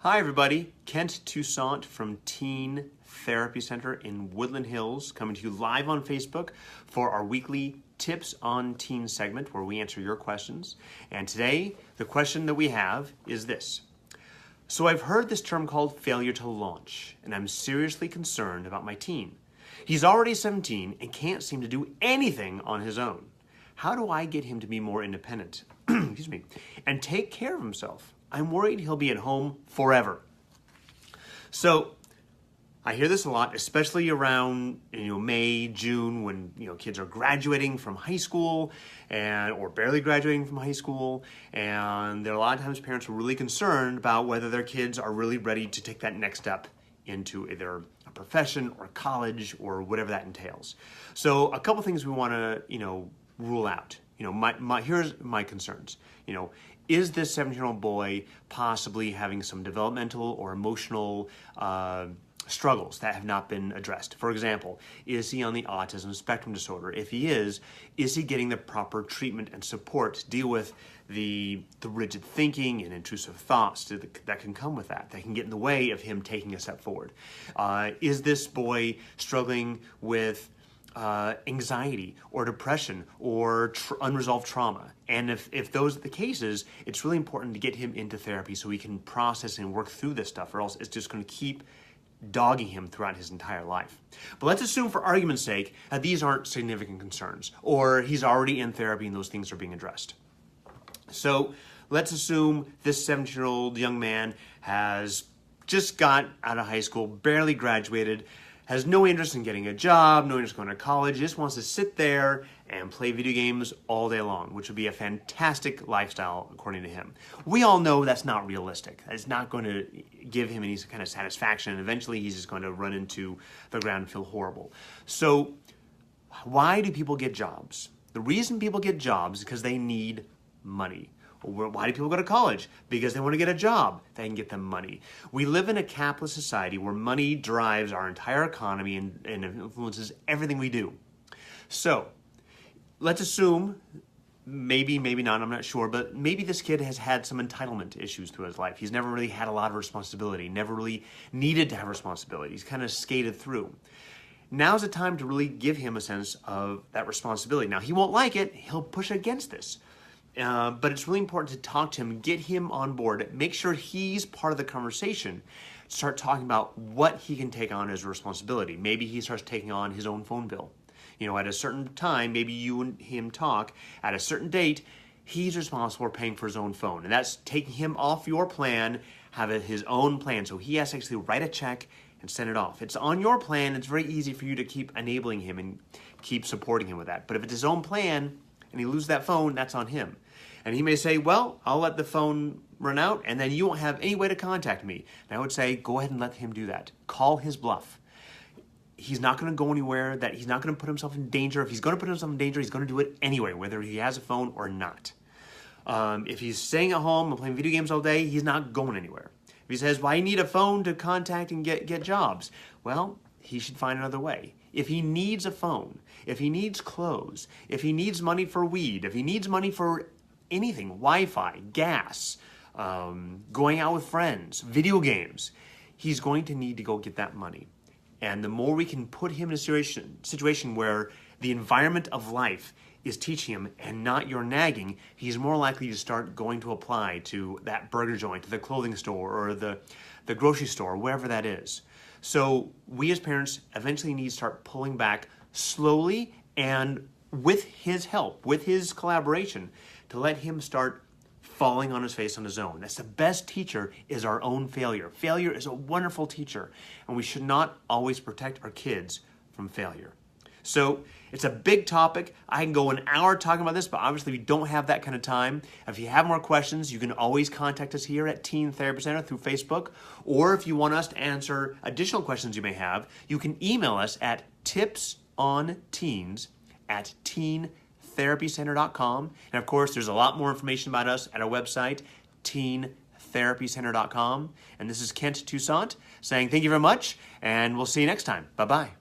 Hi everybody, Kent Toussaint from Teen Therapy Center in Woodland Hills, coming to you live on Facebook for our weekly Tips on Teen segment where we answer your questions. And today, the question that we have is this. So I've heard this term called failure to launch, and I'm seriously concerned about my teen. He's already 17 and can't seem to do anything on his own. How do I get him to be more independent, excuse me, and take care of himself? I'm worried he'll be at home forever. So I hear this a lot, especially around May, June, when kids are graduating from high school or barely graduating from high school, and there are a lot of times parents are really concerned about whether their kids are really ready to take that next step into either a profession or college or whatever that entails. So a couple things we want to rule out. Here's my concerns. Is this 17-year-old boy possibly having some developmental or emotional struggles that have not been addressed? For example, is he on the autism spectrum disorder? If he is he getting the proper treatment and support to deal with the rigid thinking and intrusive thoughts that can come with that can get in the way of him taking a step forward? Is this boy struggling with anxiety or depression or unresolved trauma? And if those are the cases, it's really important to get him into therapy so he can process and work through this stuff, or else it's just going to keep dogging him throughout his entire life. But let's assume, for argument's sake, that these aren't significant concerns, or he's already in therapy and those things are being addressed. So let's assume this 17-year-old young man has just got out of high school, barely graduated, has no interest in getting a job, no interest in going to college, just wants to sit there and play video games all day long, which would be a fantastic lifestyle according to him. We all know that's not realistic. It's not going to give him any kind of satisfaction, and eventually he's just going to run into the ground and feel horrible. So why do people get jobs? The reason people get jobs is because they need money. Why do people go to college? Because they want to get a job that can get them money. We live in a capitalist society where money drives our entire economy and influences everything we do. So let's assume, maybe not, I'm not sure, but maybe this kid has had some entitlement issues through his life. He's never really had a lot of responsibility, never really needed to have responsibility. He's kind of skated through. Now's the time to really give him a sense of that responsibility. Now, he won't like it. He'll push against this. But it's really important to talk to him, get him on board, make sure he's part of the conversation. Start talking about what he can take on as a responsibility. Maybe he starts taking on his own phone bill. At a certain time, maybe you and him talk. At a certain date, he's responsible for paying for his own phone. And that's taking him off your plan, have his own plan. So he has to actually write a check and send it off. It's on your plan. It's very easy for you to keep enabling him and keep supporting him with that. But if it's his own plan and he loses that phone, that's on him. And he may say, well, I'll let the phone run out and then you won't have any way to contact me. And I would say, go ahead and let him do that. Call his bluff. He's not going to go anywhere. He's not going to put himself in danger. If he's going to put himself in danger, he's going to do it anyway, whether he has a phone or not. If he's staying at home and playing video games all day, he's not going anywhere. If he says, well, I need a phone to contact and get jobs, well, he should find another way. If he needs a phone, if he needs clothes, if he needs money for weed, if he needs money for anything, Wi-Fi, gas, going out with friends, video games, he's going to need to go get that money. And the more we can put him in a situation where the environment of life is teaching him and not your nagging, he's more likely to start going to apply to that burger joint, to the clothing store, or the grocery store, wherever that is. So we as parents eventually need to start pulling back slowly and with his help, with his collaboration, to let him start falling on his face on his own. That's the best teacher, is our own failure. Failure is a wonderful teacher, and we should not always protect our kids from failure. So it's a big topic. I can go an hour talking about this, but obviously we don't have that kind of time. If you have more questions, you can always contact us here at Teen Therapy Center through Facebook, or if you want us to answer additional questions you may have, you can email us at tipsonteens@teentherapycenter.com. And of course, there's a lot more information about us at our website, teentherapycenter.com. And this is Kent Toussaint saying thank you very much, and we'll see you next time. Bye-bye.